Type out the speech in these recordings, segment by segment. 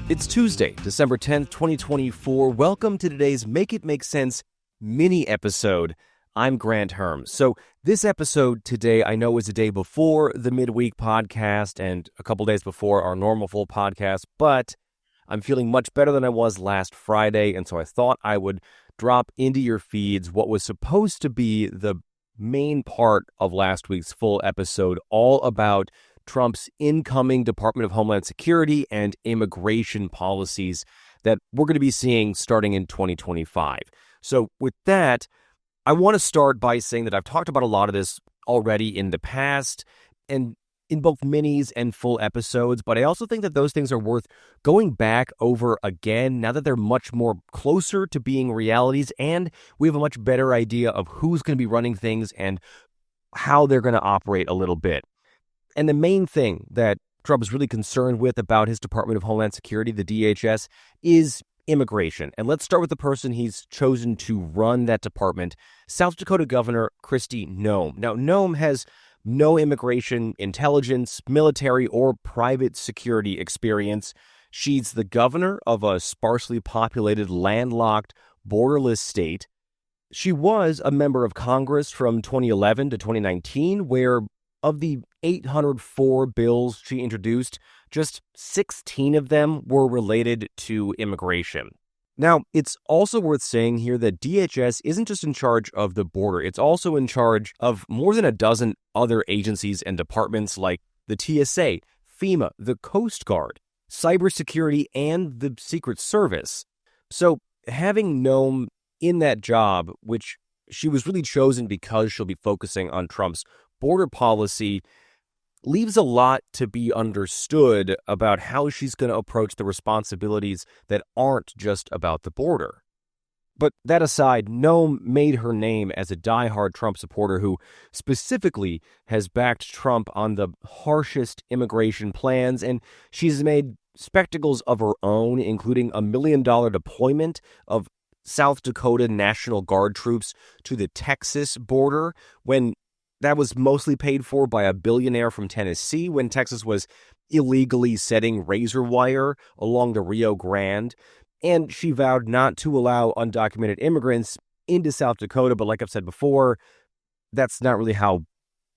It's Tuesday, December 10th, 2024. Welcome to today's Make It Make Sense mini episode. I'm Granthermes. So this episode today, I know is a day before the midweek podcast and a couple days before our normal full podcast, but I'm feeling much better than I was last Friday, and so I thought I would drop into your feeds what was supposed to be the main part of last week's full episode, all about Trump's incoming Department of Homeland Security and immigration policies that we're going to be seeing starting in 2025. So with that, I want to start by saying that I've talked about a lot of this already in the past and in both minis and full episodes, but I also think that those things are worth going back over again now that they're much more closer to being realities and we have a much better idea of who's going to be running things and how they're going to operate a little bit. And the main thing that Trump is really concerned with about his Department of Homeland Security, the DHS, is immigration. And let's start with the person he's chosen to run that department, South Dakota Governor Kristi Noem. Now, Noem has no immigration, intelligence, military, or private security experience. She's the governor of a sparsely populated, landlocked, borderless state. She was a member of Congress from 2011 to 2019, where of the 804 bills she introduced, just 16 of them were related to immigration. Now, it's also worth saying here that DHS isn't just in charge of the border, it's also in charge of more than a dozen other agencies and departments like the TSA, FEMA, the Coast Guard, cybersecurity, and the Secret Service. So having Noem in that job, which she was really chosen because she'll be focusing on Trump's border policy, leaves a lot to be understood about how she's going to approach the responsibilities that aren't just about the border. But that aside, Noem made her name as a diehard Trump supporter who specifically has backed Trump on the harshest immigration plans, and she's made spectacles of her own, including a $1 million deployment of South Dakota National Guard troops to the Texas border when that was mostly paid for by a billionaire from Tennessee when Texas was illegally setting razor wire along the Rio Grande. And she vowed not to allow undocumented immigrants into South Dakota. But like I've said before, that's not really how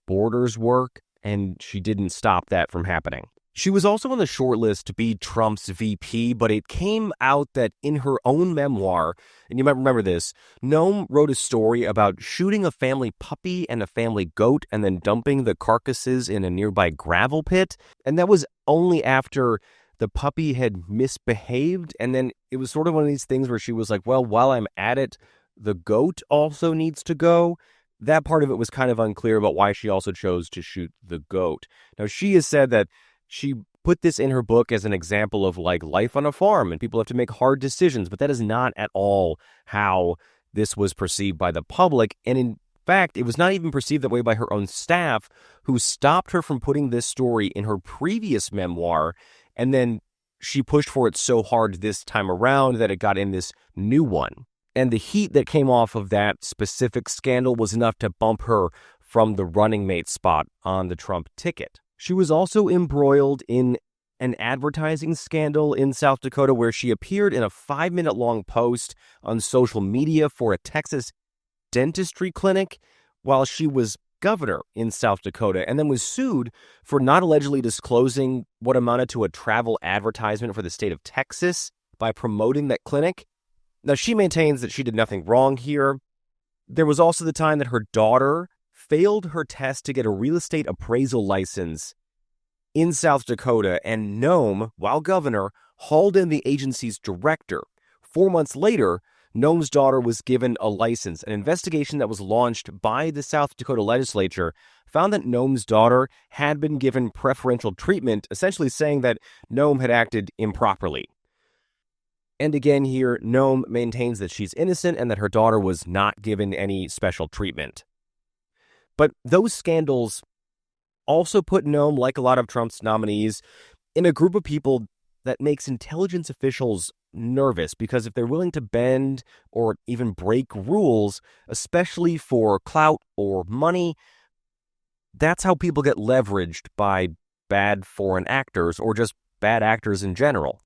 borders work. And she didn't stop that from happening. She was also on the short list to be Trump's VP, but it came out that in her own memoir, and you might remember this, Noem wrote a story about shooting a family puppy and a family goat and then dumping the carcasses in a nearby gravel pit. And that was only after the puppy had misbehaved. And then it was sort of one of these things where she was like, well, while I'm at it, the goat also needs to go. That part of it was kind of unclear about why she also chose to shoot the goat. Now, she has said that she put this in her book as an example of like life on a farm and people have to make hard decisions, but that is not at all how this was perceived by the public. And in fact, it was not even perceived that way by her own staff, who stopped her from putting this story in her previous memoir. And then she pushed for it so hard this time around that it got in this new one. And the heat that came off of that specific scandal was enough to bump her from the running mate spot on the Trump ticket. She was also embroiled in an advertising scandal in South Dakota where she appeared in a 5-minute long post on social media for a Texas dentistry clinic while she was governor in South Dakota, and then was sued for not allegedly disclosing what amounted to a travel advertisement for the state of Texas by promoting that clinic. Now, she maintains that she did nothing wrong here. There was also the time that her daughter failed her test to get a real estate appraisal license in South Dakota, and Noem, while governor, hauled in the agency's director. 4 months later, Noem's daughter was given a license. An investigation that was launched by the South Dakota legislature found that Noem's daughter had been given preferential treatment, essentially saying that Noem had acted improperly. And again here, Noem maintains that she's innocent and that her daughter was not given any special treatment. But those scandals also put Noem, like a lot of Trump's nominees, in a group of people that makes intelligence officials nervous, because if they're willing to bend or even break rules, especially for clout or money, that's how people get leveraged by bad foreign actors or just bad actors in general.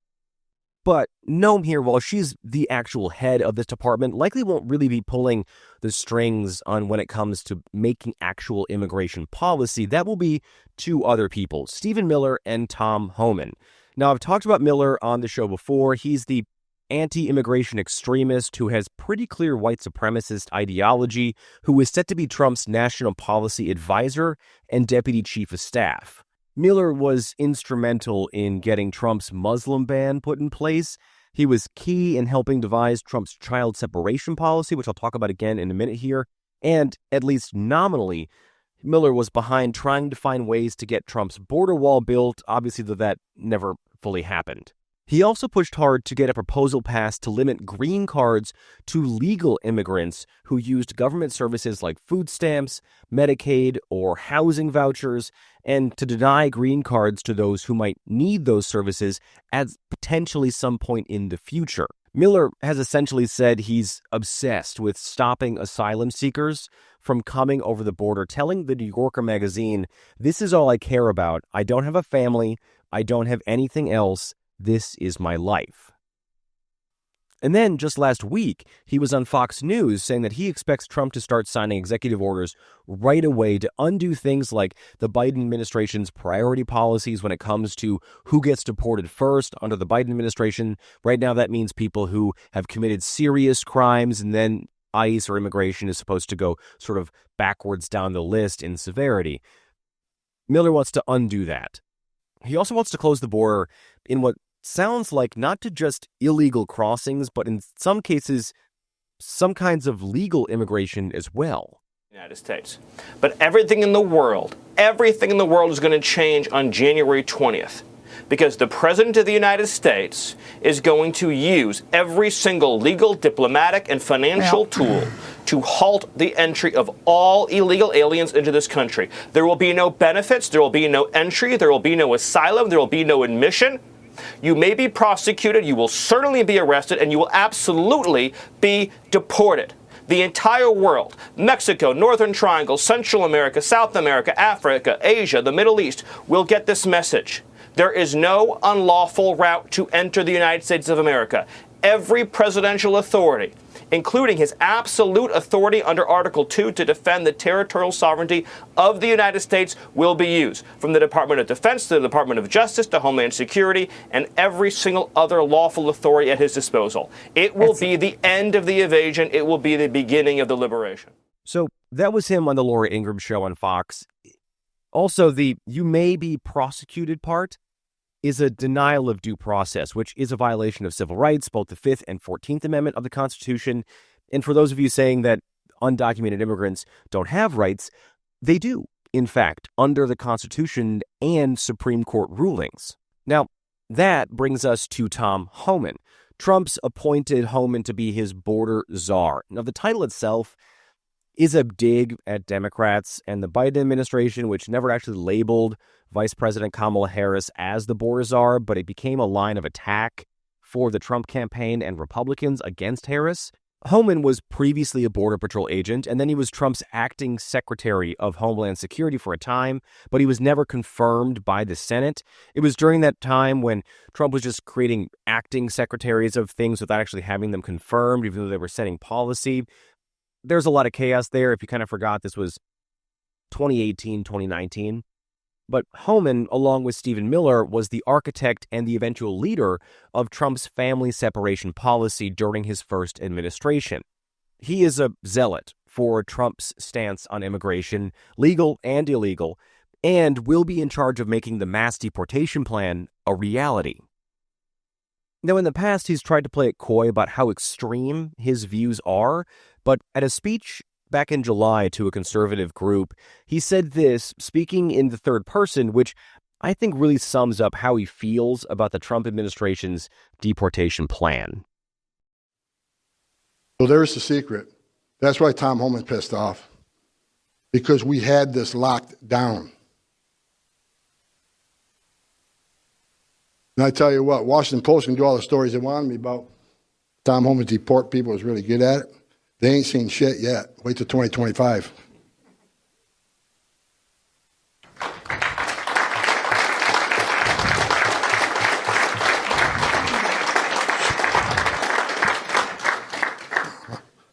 But Noam here, while she's the actual head of this department, likely won't really be pulling the strings on when it comes to making actual immigration policy. That will be two other people, Stephen Miller and Tom Homan. Now, I've talked about Miller on the show before. He's the anti-immigration extremist who has pretty clear white supremacist ideology, who is set to be Trump's national policy advisor and deputy chief of staff. Miller was instrumental in getting Trump's Muslim ban put in place. He was key in helping devise Trump's child separation policy, which I'll talk about again in a minute here. And at least nominally, Miller was behind trying to find ways to get Trump's border wall built, obviously though that never fully happened. He also pushed hard to get a proposal passed to limit green cards to legal immigrants who used government services like food stamps, Medicaid, or housing vouchers, and to deny green cards to those who might need those services at potentially some point in the future. Miller has essentially said he's obsessed with stopping asylum seekers from coming over the border, telling the New Yorker magazine, "This is all I care about. I don't have a family. I don't have anything else. This is my life." And then just last week, he was on Fox News saying that he expects Trump to start signing executive orders right away to undo things like the Biden administration's priority policies when it comes to who gets deported first under the Biden administration. Right now, that means people who have committed serious crimes, and then ICE or immigration is supposed to go sort of backwards down the list in severity. Miller wants to undo that. He also wants to close the border in what sounds like not to just illegal crossings, but in some cases, some kinds of legal immigration as well. United States. But everything in the world is going to change on January 20th. Because the President of the United States is going to use every single legal, diplomatic, and financial tool to halt the entry of all illegal aliens into this country. There will be no benefits, there will be no entry, there will be no asylum, there will be no admission. You may be prosecuted, you will certainly be arrested, and you will absolutely be deported. The entire world, Mexico, Northern Triangle, Central America, South America, Africa, Asia, the Middle East, will get this message. There is no unlawful route to enter the United States of America. Every presidential authority, including his absolute authority under Article 2 to defend the territorial sovereignty of the United States, will be used. From the Department of Defense to the Department of Justice to Homeland Security and every single other lawful authority at his disposal. It will be the end of the evasion. It will be the beginning of the liberation. So that was him on the Laura Ingraham show on Fox. Also, the "you may be prosecuted" part is a denial of due process, which is a violation of civil rights, both the 5th and 14th Amendment of the Constitution. And for those of you saying that undocumented immigrants don't have rights, they do, in fact, under the Constitution and Supreme Court rulings. Now, that brings us to Tom Homan. Trump's appointed Homan to be his border czar. Now, the title itself is a dig at Democrats and the Biden administration, which never actually labeled Vice President Kamala Harris as the border czar, but it became a line of attack for the Trump campaign and Republicans against Harris. Homan was previously a Border Patrol agent, and then he was Trump's acting Secretary of Homeland Security for a time, but he was never confirmed by the Senate. It was during that time when Trump was just creating acting secretaries of things without actually having them confirmed, even though they were setting policy. There's a lot of chaos there. If you kind of forgot, this was 2018, 2019. But Homan, along with Stephen Miller, was the architect and the eventual leader of Trump's family separation policy during his first administration. He is a zealot for Trump's stance on immigration, legal and illegal, and will be in charge of making the mass deportation plan a reality. Now, in the past, he's tried to play it coy about how extreme his views are, but at a speech back in July to a conservative group, he said this, speaking in the third person, which I think really sums up how he feels about the Trump administration's deportation plan. So there's the secret. That's why Tom Homan's pissed off, because we had this locked down. And I tell you what, Washington Post can do all the stories they want me about. Tom Homan deport people is really good at it. They ain't seen shit yet. Wait till 2025.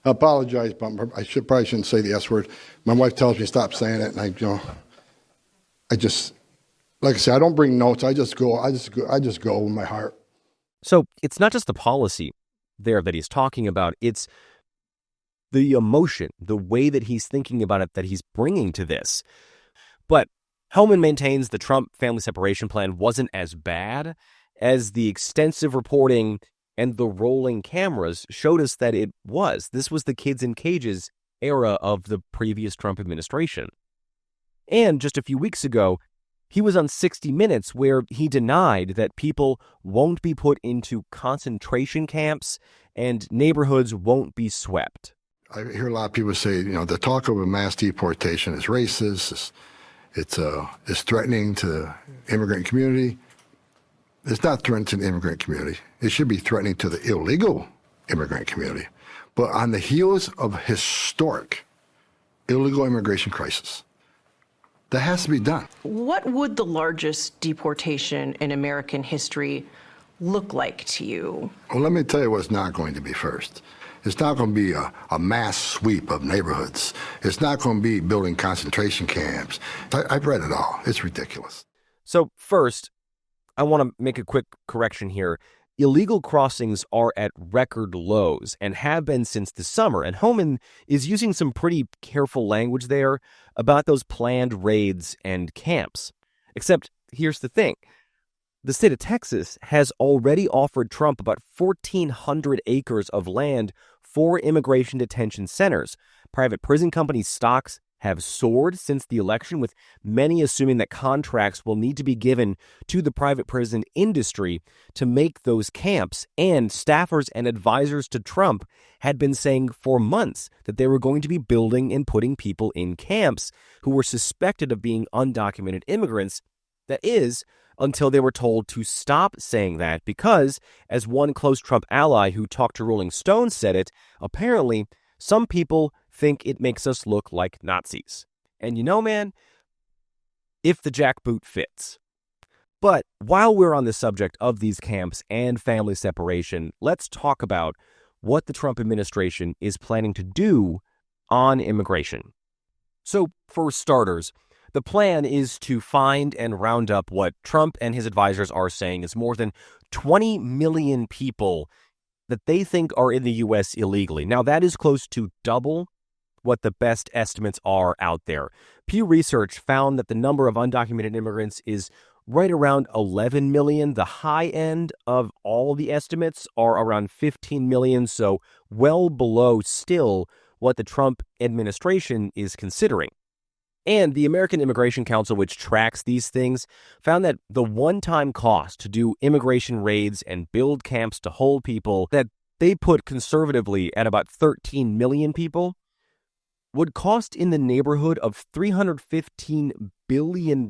I apologize, but I probably shouldn't say the S word. My wife tells me stop saying it, and I just, like I said, I don't bring notes. I just go with my heart. So it's not just the policy there that he's talking about. It's the emotion, the way that he's thinking about it, that he's bringing to this. But Hellman maintains the Trump family separation plan wasn't as bad as the extensive reporting and the rolling cameras showed us that it was. This was the kids in cages era of the previous Trump administration. And just a few weeks ago, he was on 60 Minutes where he denied that people won't be put into concentration camps and neighborhoods won't be swept. I hear a lot of people say, the talk of a mass deportation is racist. It's threatening to the immigrant community. It's not threatening to the immigrant community. It should be threatening to the illegal immigrant community. But on the heels of historic illegal immigration crisis, that has to be done. What would the largest deportation in American history look like to you? Well, let me tell you what's not going to be first. It's not going to be a mass sweep of neighborhoods. It's not going to be building concentration camps. I've read it all. It's ridiculous. So first, I want to make a quick correction here. Illegal crossings are at record lows and have been since the summer. And Homan is using some pretty careful language there about those planned raids and camps. Except here's the thing. The state of Texas has already offered Trump about 1,400 acres of land for immigration detention centers. Private prison companies' stocks have soared since the election, with many assuming that contracts will need to be given to the private prison industry to make those camps. And staffers and advisors to Trump had been saying for months that they were going to be building and putting people in camps who were suspected of being undocumented immigrants. That is, until they were told to stop saying that because, as one close Trump ally who talked to Rolling Stone said it, apparently some people think it makes us look like Nazis. And man, if the jackboot fits. But while we're on the subject of these camps and family separation, let's talk about what the Trump administration is planning to do on immigration. So, for starters, the plan is to find and round up what Trump and his advisors are saying is more than 20 million people that they think are in the U.S. illegally. Now, that is close to double what the best estimates are out there. Pew Research found that the number of undocumented immigrants is right around 11 million. The high end of all the estimates are around 15 million, so well below still what the Trump administration is considering. And the American Immigration Council, which tracks these things, found that the one-time cost to do immigration raids and build camps to hold people that they put conservatively at about 13 million people would cost in the neighborhood of $315 billion,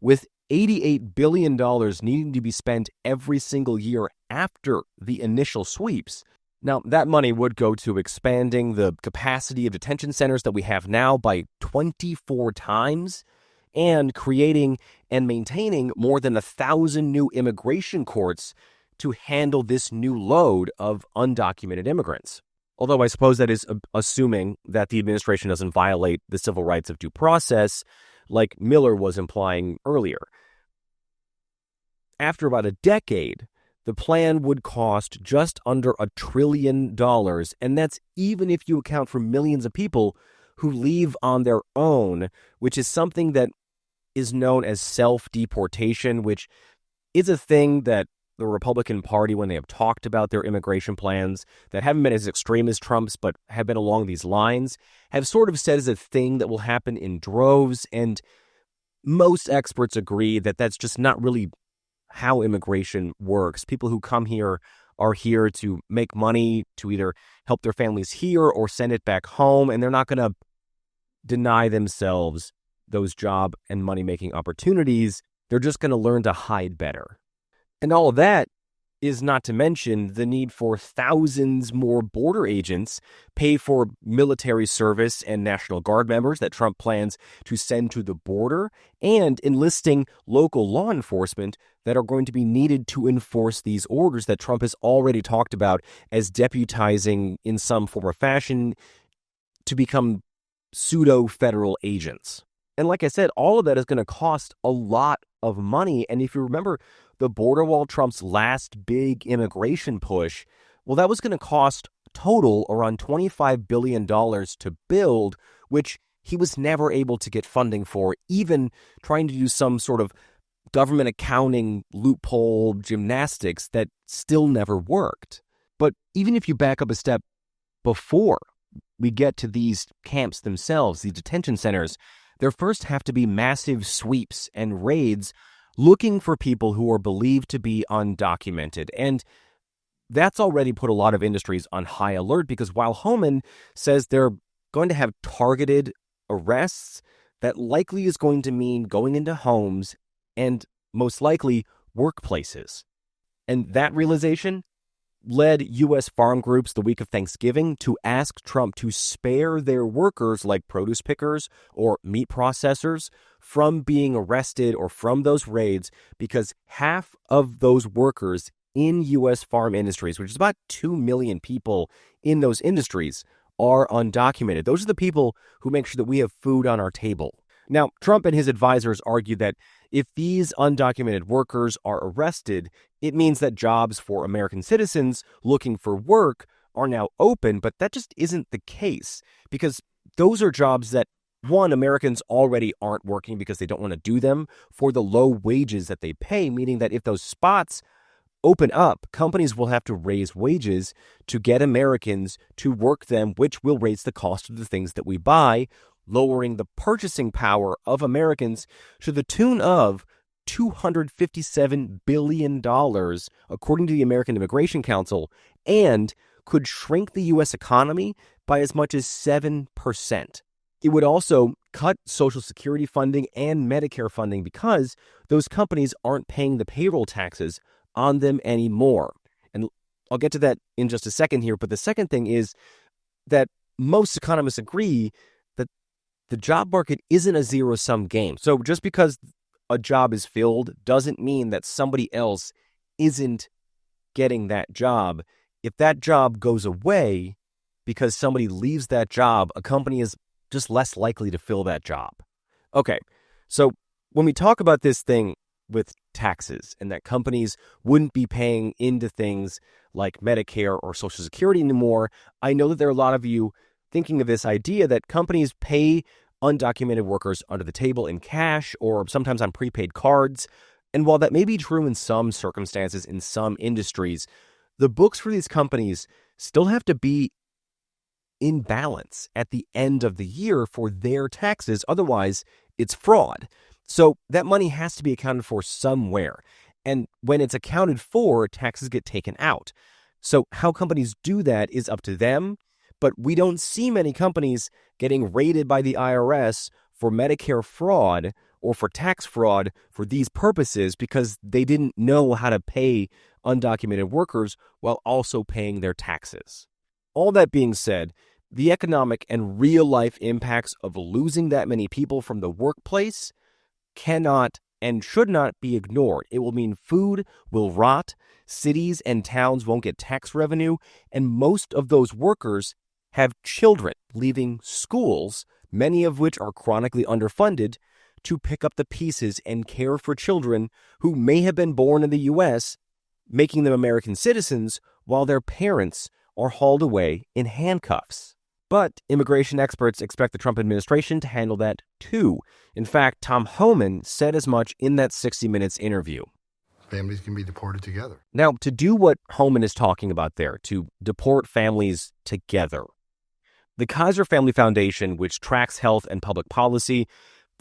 with $88 billion needing to be spent every single year after the initial sweeps. Now, that money would go to expanding the capacity of detention centers that we have now by 24 times and creating and maintaining more than 1,000 new immigration courts to handle this new load of undocumented immigrants. Although I suppose that is assuming that the administration doesn't violate the civil rights of due process, like Miller was implying earlier. After about a decade, the plan would cost just under $1 trillion, and that's even if you account for millions of people who leave on their own, which is something that is known as self-deportation, which is a thing that the Republican Party, when they have talked about their immigration plans that haven't been as extreme as Trump's, but have been along these lines, have sort of said is a thing that will happen in droves, and most experts agree that that's just not really how immigration works. People who come here are here to make money, to either help their families here or send it back home, and they're not going to deny themselves those job and money-making opportunities. They're just going to learn to hide better. And all of that is not to mention the need for thousands more border agents, pay for military service and National Guard members that Trump plans to send to the border, and enlisting local law enforcement that are going to be needed to enforce these orders that Trump has already talked about as deputizing in some form or fashion to become pseudo-federal agents. And like I said, all of that is going to cost a lot of money. And if you remember the border wall, Trump's last big immigration push, well, that was going to cost total around $25 billion to build, which he was never able to get funding for, even trying to do some sort of government accounting loophole gymnastics that still never worked. But even if you back up a step before we get to these camps themselves, these detention centers, there first have to be massive sweeps and raids looking for people who are believed to be undocumented. And that's already put a lot of industries on high alert, because while Homan says they're going to have targeted arrests, that likely is going to mean going into homes and most likely workplaces. And that realization led U.S. farm groups the week of Thanksgiving to ask Trump to spare their workers like produce pickers or meat processors from being arrested or from those raids, because half of those workers in U.S. farm industries, which is about 2 million people in those industries, are undocumented. Those are the people who make sure that we have food on our table. Now, Trump and his advisors argue that if these undocumented workers are arrested, it means that jobs for American citizens looking for work are now open, but that just isn't the case, because those are jobs that, one, Americans already aren't working because they don't want to do them for the low wages that they pay, meaning that if those spots open up, companies will have to raise wages to get Americans to work them, which will raise the cost of the things that we buy, lowering the purchasing power of Americans to the tune of $257 billion, according to the American Immigration Council, and could shrink the U.S. economy by as much as 7%. It would also cut Social Security funding and Medicare funding because those companies aren't paying the payroll taxes on them anymore. And I'll get to that in just a second here. But the second thing is that most economists agree that the job market isn't a zero-sum game. So just because a job is filled doesn't mean that somebody else isn't getting that job. If that job goes away because somebody leaves that job, a company is just less likely to fill that job. Okay, so when we talk about this thing with taxes and that companies wouldn't be paying into things like Medicare or Social Security anymore, I know that there are a lot of you thinking of this idea that companies pay undocumented workers under the table in cash or sometimes on prepaid cards. And while that may be true in some circumstances in some industries, the books for these companies still have to be in balance at the end of the year for their taxes. Otherwise, it's fraud. So that money has to be accounted for somewhere. And when it's accounted for, taxes get taken out. So how companies do that is up to them. But we don't see many companies getting raided by the IRS for Medicare fraud or for tax fraud for these purposes because they didn't know how to pay undocumented workers while also paying their taxes. All that being said, the economic and real-life impacts of losing that many people from the workplace cannot and should not be ignored. It will mean food will rot, cities and towns won't get tax revenue, and most of those workers have children leaving schools, many of which are chronically underfunded, to pick up the pieces and care for children who may have been born in the U.S., making them American citizens while their parents are hauled away in handcuffs. But immigration experts expect the Trump administration to handle that too. In fact, Tom Homan said as much in that 60 Minutes interview. Families can be deported together. Now, to do what Homan is talking about there, to deport families together, the Kaiser Family Foundation, which tracks health and public policy,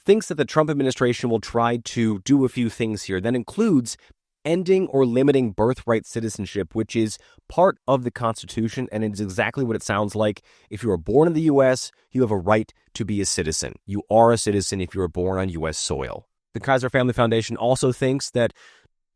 thinks that the Trump administration will try to do a few things here. That includes ending or limiting birthright citizenship, which is part of the Constitution, and it's exactly what it sounds like. If you were born in the U.S., you have a right to be a citizen. You are a citizen if you were born on U.S. soil. The Kaiser Family Foundation also thinks that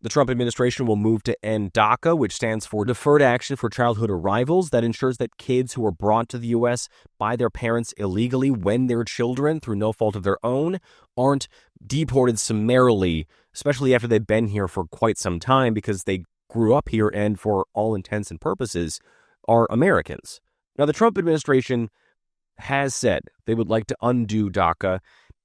The Trump administration will move to end DACA, which stands for Deferred Action for Childhood Arrivals. That ensures that kids who are brought to the U.S. by their parents illegally when they're children through no fault of their own aren't deported summarily, especially after they've been here for quite some time because they grew up here and, for all intents and purposes, are Americans. Now, the Trump administration has said they would like to undo DACA,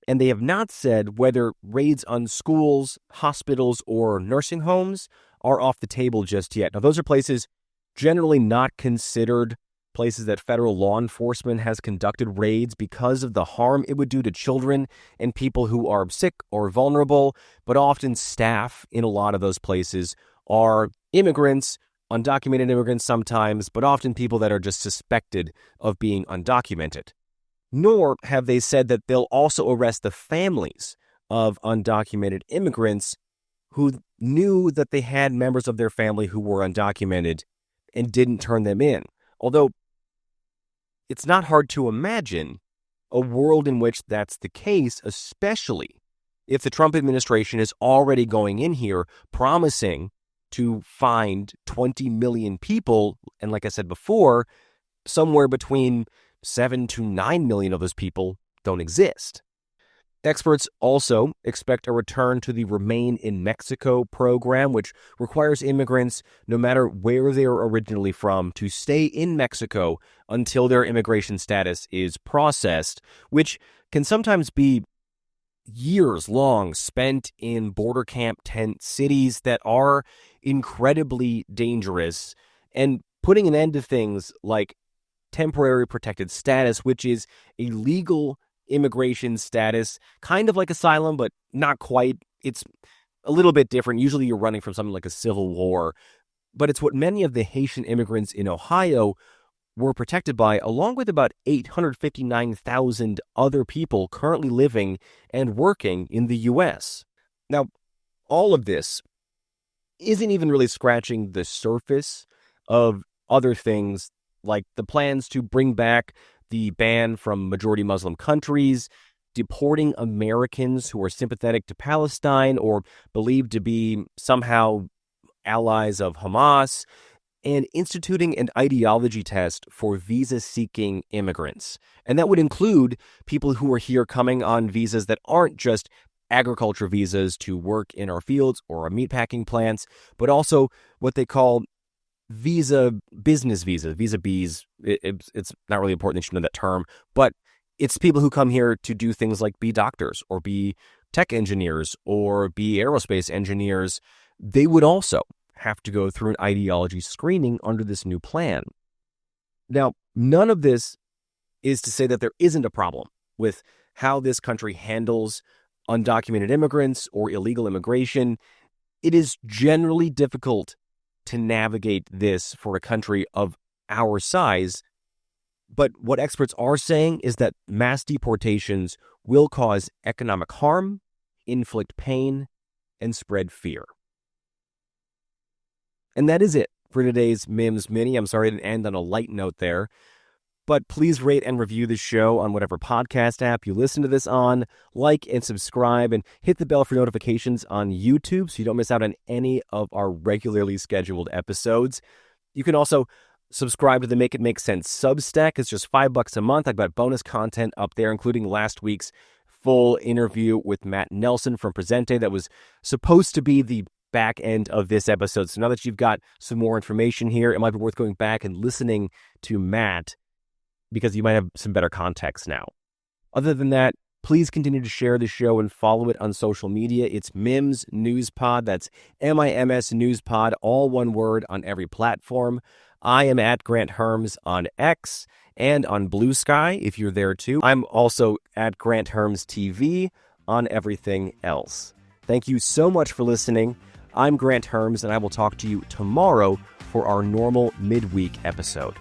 and they have not said whether raids on schools, hospitals, or nursing homes are off the table just yet. Now, those are places generally not considered places that federal law enforcement has conducted raids because of the harm it would do to children and people who are sick or vulnerable, but often staff in a lot of those places are immigrants, undocumented immigrants sometimes, but often people that are just suspected of being undocumented. Nor have they said that they'll also arrest the families of undocumented immigrants who knew that they had members of their family who were undocumented and didn't turn them in. Although it's not hard to imagine a world in which that's the case, especially if the Trump administration is already going in here promising to find 20 million people, and like I said before, somewhere between 7 to 9 million of those people don't exist. Experts also expect a return to the Remain in Mexico program, which requires immigrants, no matter where they are originally from, to stay in Mexico until their immigration status is processed, which can sometimes be years long spent in border camp tent cities that are incredibly dangerous, and putting an end to things like temporary protected status, which is a legal immigration status, kind of like asylum, but not quite. It's a little bit different. Usually you're running from something like a civil war, but it's what many of the Haitian immigrants in Ohio were protected by, along with about 859,000 other people currently living and working in the U.S. Now, all of this isn't even really scratching the surface of other things like the plans to bring back the ban from majority Muslim countries, deporting Americans who are sympathetic to Palestine or believed to be somehow allies of Hamas, and instituting an ideology test for visa-seeking immigrants. And that would include people who are here coming on visas that aren't just agriculture visas to work in our fields or our meatpacking plants, but also what they call business visa Bs. It's not really important that you know that term, but it's people who come here to do things like be doctors or be tech engineers or be aerospace engineers. They would also have to go through an ideology screening under this new plan. Now, none of this is to say that there isn't a problem with how this country handles undocumented immigrants or illegal immigration. It is generally difficult to navigate this for a country of our size. But what experts are saying is that mass deportations will cause economic harm, inflict pain, and spread fear. And that is it for today's MIMS Mini. I'm sorry to end on a light note there, but please rate and review the show on whatever podcast app you listen to this on. Like and subscribe, and hit the bell for notifications on YouTube so you don't miss out on any of our regularly scheduled episodes. You can also subscribe to the Make It Make Sense Substack. It's just $5 a month. I've got bonus content up there, including last week's full interview with Matt Nelson from Presente that was supposed to be the back end of this episode. So now that you've got some more information here, it might be worth going back and listening to Matt because you might have some better context now. Other than that, please continue to share the show and follow it on social media. It's MIMS News Pod. That's MIMS News Pod, all one word on every platform. I am at Grant Herms on X and on Bluesky if you're there too. I'm also at Grant Herms TV on everything else. Thank you so much for listening. I'm Grant Herms, and I will talk to you tomorrow for our normal midweek episode.